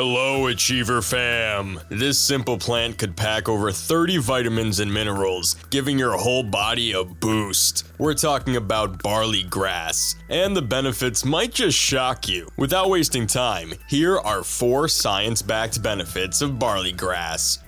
Hello, Achiever fam! This simple plant could pack over 30 vitamins and minerals, giving your whole body a boost. We're talking about barley grass, and the benefits might just shock you. Without wasting time, here are 4 science-backed benefits of barley grass.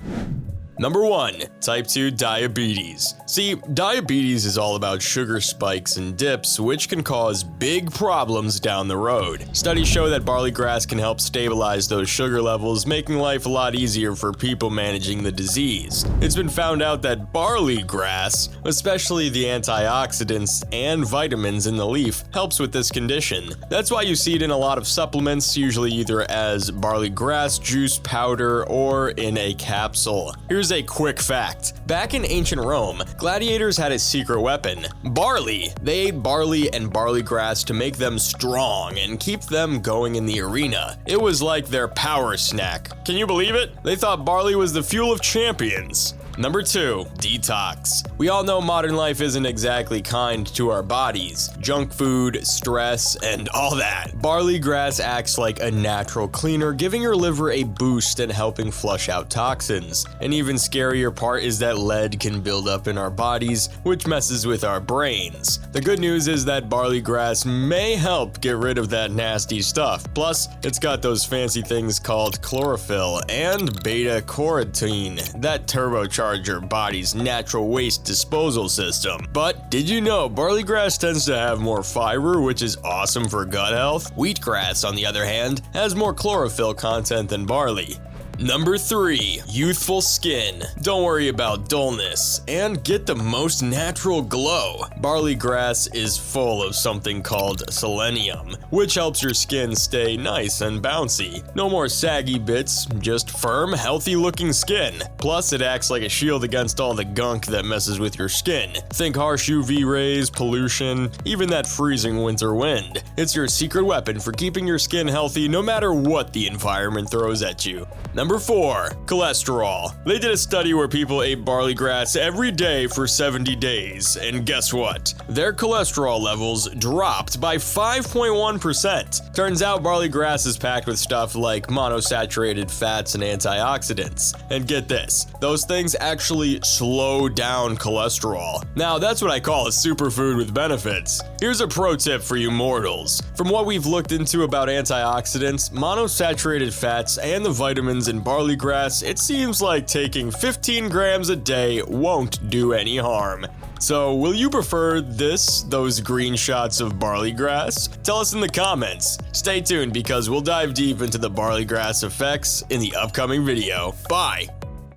Number 1. Type 2 diabetes. See, diabetes is all about sugar spikes and dips, which can cause big problems down the road. Studies show that barley grass can help stabilize those sugar levels, making life a lot easier for people managing the disease. It's been found out that barley grass, especially the antioxidants and vitamins in the leaf, helps with this condition. That's why you see it in a lot of supplements, usually either as barley grass juice powder or in a capsule. Here's a quick fact. Back in ancient Rome, gladiators had a secret weapon, barley. They ate barley and barley grass to make them strong and keep them going in the arena. It was like their power snack. Can you believe it? They thought barley was the fuel of champions. Number 2. Detox. We all know modern life isn't exactly kind to our bodies. Junk food, stress, and all that. Barley grass acts like a natural cleaner, giving your liver a boost and helping flush out toxins. An even scarier part is that lead can build up in our bodies, which messes with our brains. The good news is that barley grass may help get rid of that nasty stuff. Plus, it's got those fancy things called chlorophyll and beta-carotene that turbocharge your body's natural waste disposal system. But did you know barley grass tends to have more fiber, which is awesome for gut health? Wheatgrass, on the other hand, has more chlorophyll content than barley. Number 3. Youthful skin. Don't worry about dullness and get the most natural glow. Barley grass is full of something called selenium, which helps your skin stay nice and bouncy. No more saggy bits, just firm, healthy-looking skin. Plus, it acts like a shield against all the gunk that messes with your skin. Think harsh UV rays, pollution, even that freezing winter wind. It's your secret weapon for keeping your skin healthy no matter what the environment throws at you. Number 4. Cholesterol. They did a study where people ate barley grass every day for 70 days, and guess what? Their cholesterol levels dropped by 5.1%. Turns out barley grass is packed with stuff like monosaturated fats and antioxidants. And get this, those things actually slow down cholesterol. Now that's what I call a superfood with benefits. Here's a pro tip for you mortals. From what we've looked into about antioxidants, monosaturated fats, and the vitamins in barley grass, it seems like taking 15 grams a day won't do any harm. So, will you prefer those green shots of barley grass? Tell us in the comments. Stay tuned because we'll dive deep into the barley grass effects in the upcoming video. Bye!